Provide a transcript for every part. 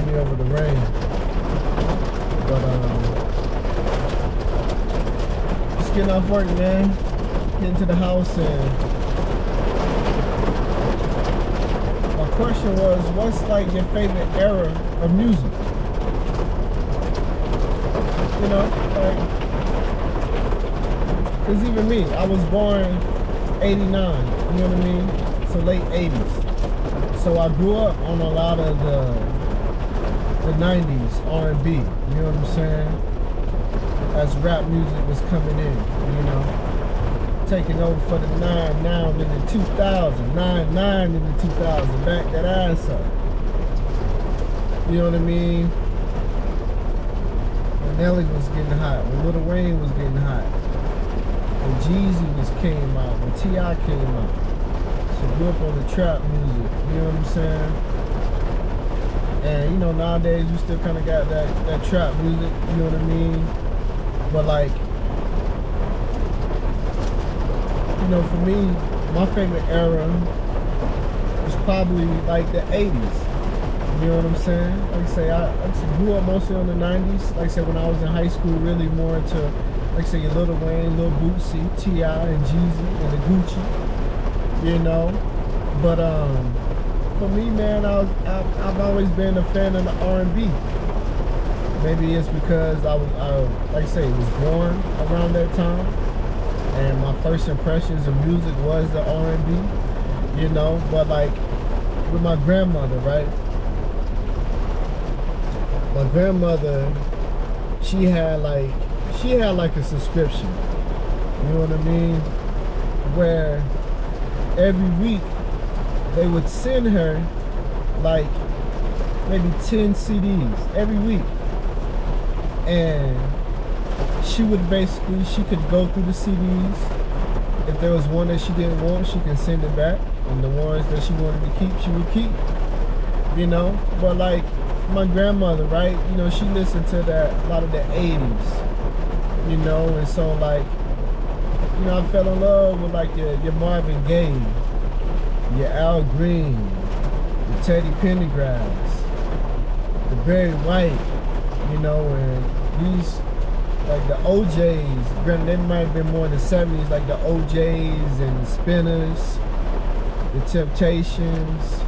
forgive me over the rain. But just getting off work, man. Getting to the house, and my question was, what's like your favorite era of music? You know, like, cause even me, I was born 89, you know what I mean? So late 80s. So I grew up on a lot of the 90s R&B, you know what I'm saying? As rap music was coming in, you know? Taking over for the 9 now in the 2000, 9 in the 2000, back that ass up. You know what I mean? When Nelly was getting hot, when Lil Wayne was getting hot, when Jeezy came out, when T.I. came out. So grew up on the trap music, you know what I'm saying? And you know, nowadays you still kind of got that trap music, you know what I mean? But like, you know, for me, my favorite era was probably like the 80s. You know what I'm saying? Like I say, I grew up mostly on the 90s. Like I said, when I was in high school, really more into, like I say, your Lil Wayne, Lil Bootsy, T.I. and Jeezy and the Gucci. You know? But for me, man, I've always been a fan of the R&B. Maybe it's because I like I say, was born around that time. And my first impressions of music was the R&B, you know, but like with my grandmother, right? My grandmother, she had like a subscription, you know what I mean? Where every week they would send her like maybe 10 CDs every week. And she would basically, she could go through the CDs. If there was one that she didn't want, she can send it back. And the ones that she wanted to keep, she would keep. You know? But like my grandmother, right? You know, she listened to a lot of the 80s. You know, and so like, you know, I fell in love with like your Marvin Gaye, your Al Green, the Teddy Pendergrass, the Barry White, you know, and these, like the OJs, granted they might have been more in the 70s, like the OJs and the Spinners, the Temptations,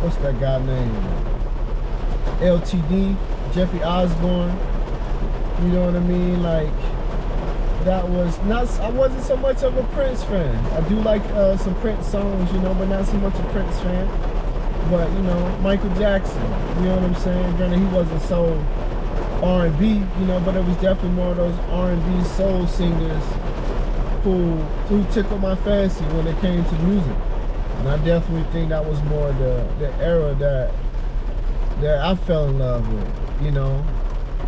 what's that guy name? LTD, Jeffrey Osborne, you know what I mean? Like, that was not, I wasn't so much of a Prince fan. I do like some Prince songs, you know, but not so much a Prince fan. But, you know, Michael Jackson, you know what I'm saying? Granted, he wasn't so R&B, you know, but it was definitely more of those R&B soul singers who tickled my fancy when it came to music. And I definitely think that was more the era that I fell in love with, you know.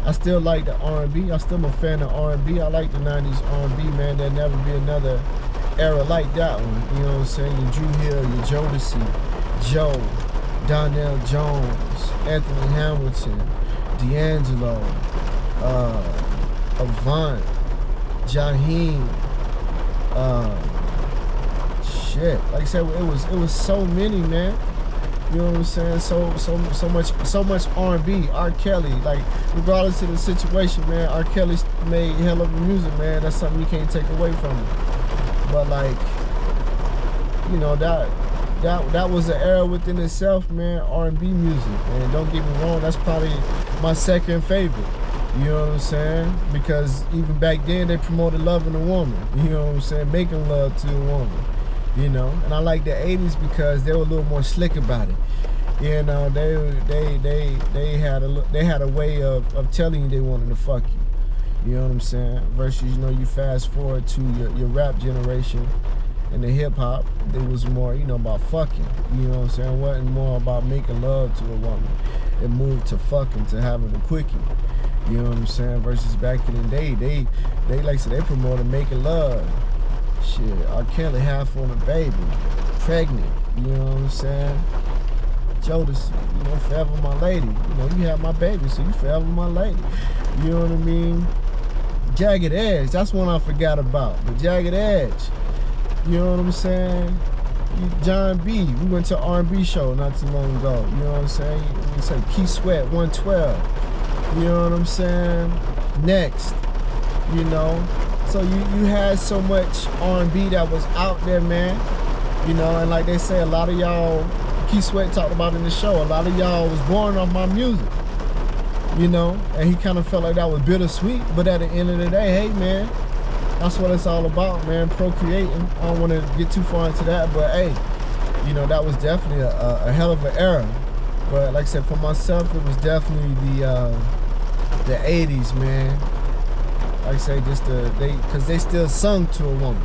I still like the R&B. I still am a fan of R&B. I like the 90s R&B, man. There'll never be another era like that one. You know what I'm saying? Your Drew Hill, your Jodeci, Joe, Donnell Jones, Anthony Hamilton, D'Angelo, Avant, Jaheim, shit. Like I said, it was so many, man. You know what I'm saying? So much R&B. R. Kelly, like regardless of the situation, man, R. Kelly made hell of a music, man. That's something you can't take away from him. But like, you know, that was an era within itself, man. R&B music, and don't get me wrong, that's probably my second favorite. You know what I'm saying? Because even back then they promoted loving a woman. You know what I'm saying? Making love to a woman. You know, and I like the 80s because they were a little more slick about it. You know, they had a way of telling you they wanted to fuck you. You know what I'm saying? Versus, you know, you fast forward to your rap generation and the hip hop, it was more, you know, about fucking. You know what I'm saying? It wasn't more about making love to a woman. It moved to fucking, to having a quickie. You know what I'm saying? Versus back in the day, they like I said, they promoted making love. Shit, R. Kelly half on a baby, pregnant, you know what I'm saying? Jodeci, you know, forever my lady. You know, you have my baby, so you forever my lady. You know what I mean? Jagged Edge, that's one I forgot about. The Jagged Edge, you know what I'm saying? John B. We went to R&B show not too long ago. You know what I'm saying? We say Keith Sweat 112. You know what I'm saying? Next. You know. So you had so much R&B that was out there, man. You know, and like they say, a lot of y'all, Keith Sweat talked about in the show, a lot of y'all was born off my music. You know, and he kind of felt like that was bittersweet. But at the end of the day, hey, man, that's what it's all about, man, procreating. I don't want to get too far into that, but hey, you know, that was definitely a hell of an era. But like I said, for myself, it was definitely the 80s, man. Like I say, just because they still sung to a woman.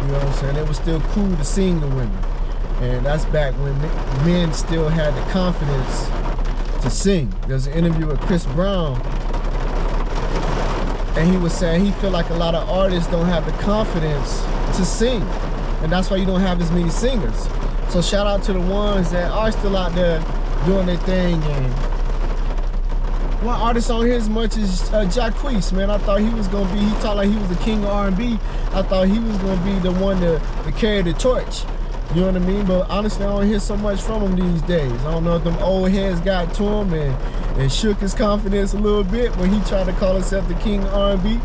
You know what I'm saying? It was still cool to sing to women. And that's back when men still had the confidence to sing. There's an interview with Chris Brown, and he was saying he feel like a lot of artists don't have the confidence to sing, and that's why you don't have as many singers. So shout out to the ones that are still out there doing their thing. And one artist on here as much as Jacquees, man. I thought he was gonna be, he talked like he was the king of R&B. I thought he was gonna be the one to carry the torch. You know what I mean? But honestly, I don't hear so much from him these days. I don't know if them old heads got to him and shook his confidence a little bit when he tried to call himself the king of R&B.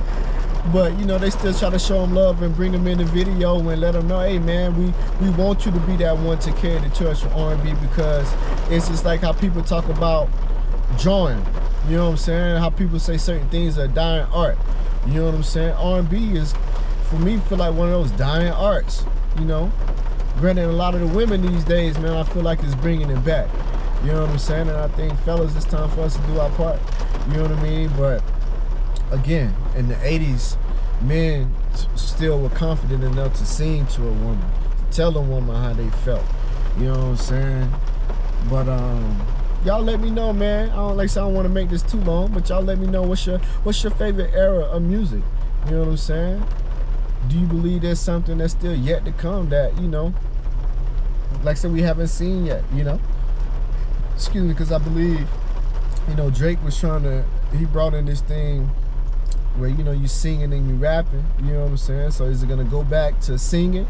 But, you know, they still try to show him love and bring him in the video and let him know, hey, man, we want you to be that one to carry the torch for R&B, because it's just like how people talk about drawing. You know what I'm saying? How people say certain things are dying art. You know what I'm saying? R&B is, for me, feel like one of those dying arts, you know? Granted, a lot of the women these days, man, I feel like it's bringing it back. You know what I'm saying? And I think, fellas, it's time for us to do our part. You know what I mean? But again, in the 80s, men still were confident enough to sing to a woman, to tell a woman how they felt. You know what I'm saying? But y'all let me know, man. I don't want to make this too long, but y'all let me know what's your favorite era of music. You know what I'm saying? Do you believe there's something that's still yet to come that, you know, like I said, we haven't seen yet, you know? Excuse me, because I believe, you know, Drake was he brought in this thing where, you know, you singing and you rapping, you know what I'm saying? So is it going to go back to singing?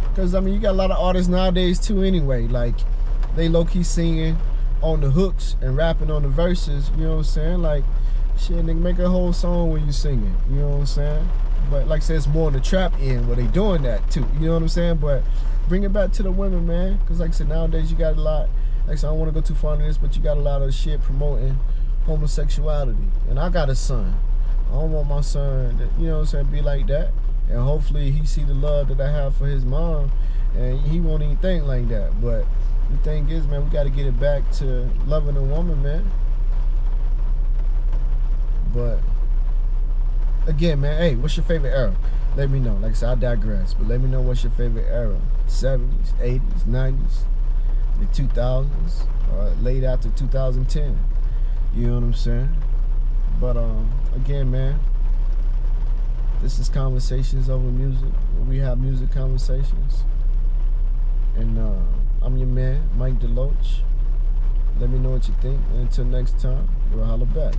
Because, I mean, you got a lot of artists nowadays, too, anyway. Like, they low-key singing on the hooks and rapping on the verses, you know what I'm saying? Like, shit, nigga, make a whole song when you singing, you know what I'm saying? But like I said, it's more on the trap end where they doing that too. You know what I'm saying? But bring it back to the women, man. Because like I said, nowadays you got a lot, like I said, I don't want to go too far into this, but you got a lot of shit promoting homosexuality. And I got a son. I don't want my son to, you know what I'm saying, be like that. And hopefully he see the love that I have for his mom, and he won't even think like that. But the thing is, man, we got to get it back to loving a woman, man. But again, man, hey, what's your favorite era? Let me know. Like I said, I digress, but let me know what's your favorite era. 70s, 80s, 90s, the 2000s, or late after 2010. You know what I'm saying? But again, man, this is Conversations Over Music, where we have music conversations. And I'm your man, Mike DeLoach. Let me know what you think. And until next time, we'll holla back.